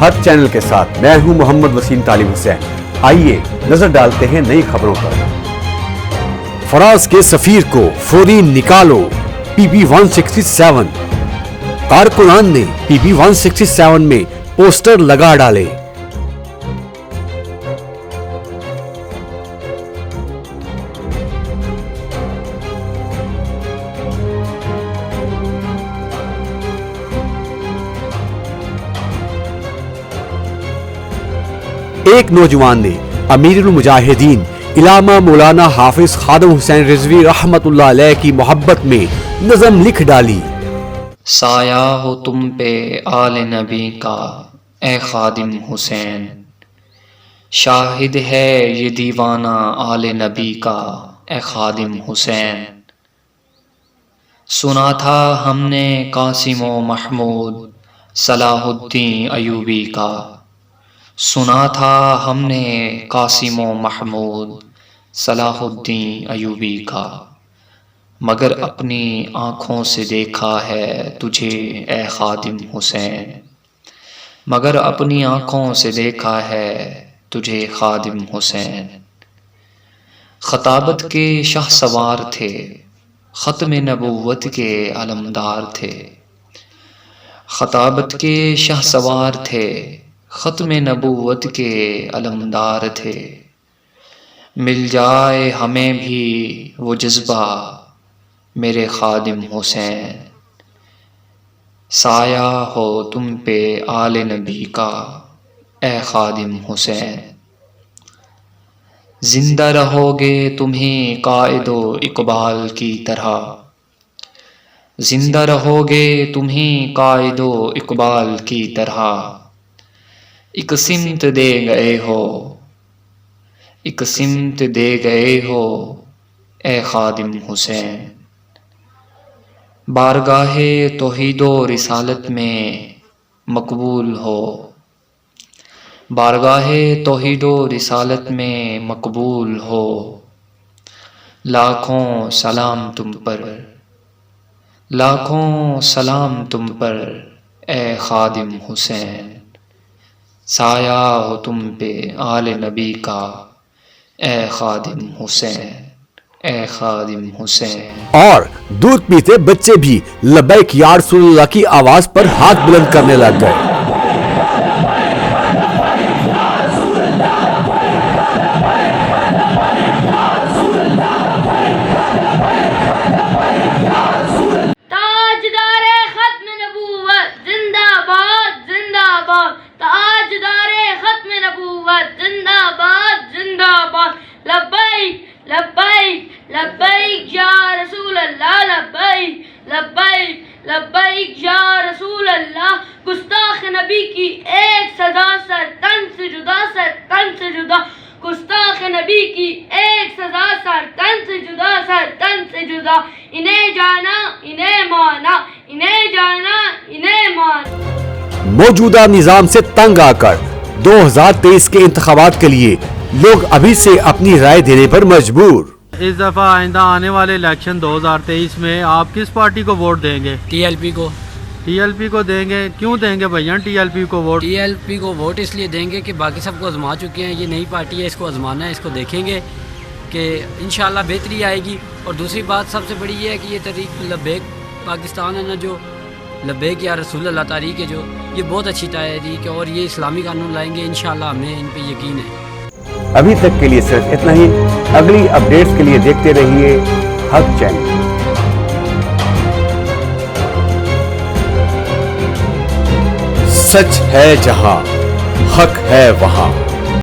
ہر channel کے ساتھ میں ہوں محمد وسیم طالب حسین. آئیے نظر ڈالتے ہیں نئی خبروں پر. فراز کے سفیر کو فوری نکالو. PP 167 کارکنان نے PP 167 میں پوسٹر لگا ڈالے. ایک نوجوان نے امیر المجاہدین علامہ مولانا حافظ خادم حسین رضوی رحمت اللہ علیہ کی محبت میں نظم لکھ ڈالی. سایہ ہو تم پہ آل نبی کا اے خادم حسین، شاہد ہے یہ دیوانہ آل نبی کا اے خادم حسین. سنا تھا ہم نے قاسم و محمود صلاح الدین ایوبی کا، سنا تھا ہم نے قاسم و محمود صلاح الدین ایوبی کا، مگر اپنی آنکھوں سے دیکھا ہے تجھے اے خادم حسین، مگر اپنی آنکھوں سے دیکھا ہے تجھے خادم حسین. خطابت کے شاہ سوار تھے، ختم نبوت کے علمدار تھے. خطابت کے شاہ سوار تھے، ختم نبوت کے علمدار تھے. مل جائے ہمیں بھی وہ جذبہ میرے خادم حسین، سایہ ہو تم پہ آل نبی کا اے خادم حسین. زندہ رہو گے تمہیں قائد و اقبال کی طرح، زندہ رہو گے تمہیں قائد و اقبال کی طرح. ایک سمت دے گئے ہو، ایک سمت دے گئے ہو اے خادم حسین. بارگاہ توحید و رسالت میں مقبول ہو، بارگاہ توحید و رسالت میں مقبول ہو. لاکھوں سلام تم پر، لاکھوں سلام تم پر اے خادم حسین. سایہ ہو تم پہ آل نبی کا اے خادم حسین، اے خادم حسین. اور دودھ پیتے بچے بھی لبیک یا رسول اللہ کی آواز پر ہاتھ بلند کرنے لگ گئے. لبیک یا رسول اللہ، لبیک لبیک لبیک یا رسول اللہ. گستاخ نبی کی ایک سزا سر تن سے جدا، سر تن سے جدا. گستاخ نبی کی ایک سزا سر تن سے جدا، سر تن سے جدا. انہیں جانا انہیں مانا، انہیں جانا انہیں مانا. موجودہ نظام سے تنگ آ کر 2023 کے انتخابات کے لیے لوگ ابھی سے اپنی رائے دینے پر مجبور. اس دفعہ آئندہ آنے والے الیکشن 2023 میں آپ کس پارٹی کو ووٹ دیں گے؟ ٹی ایل پی کو. ٹی ایل پی کو دیں گے. کیوں دیں گے بھیا ٹی ایل پی کو ووٹ؟ ٹی ایل پی کو ووٹ اس لیے دیں گے کہ باقی سب کو آزما چکے ہیں، یہ نئی پارٹی ہے، اس کو آزمانا ہے، اس کو دیکھیں گے کہ انشاءاللہ بہتری آئے گی. اور دوسری بات سب سے بڑی یہ ہے کہ یہ تحریک لبیک پاکستان ہے نا، جو لبیک یا رسول اللہ تحریک ہے، جو یہ بہت اچھی تحریک ہے اور یہ اسلامی قانون لائیں گے انشاءاللہ، ہمیں ان پہ یقین ہے. ابھی تک کے لیے صرف اتنا ہی. اگلی اپڈیٹس کے لیے دیکھتے رہیے حق چینل. سچ ہے جہاں، حق ہے وہاں.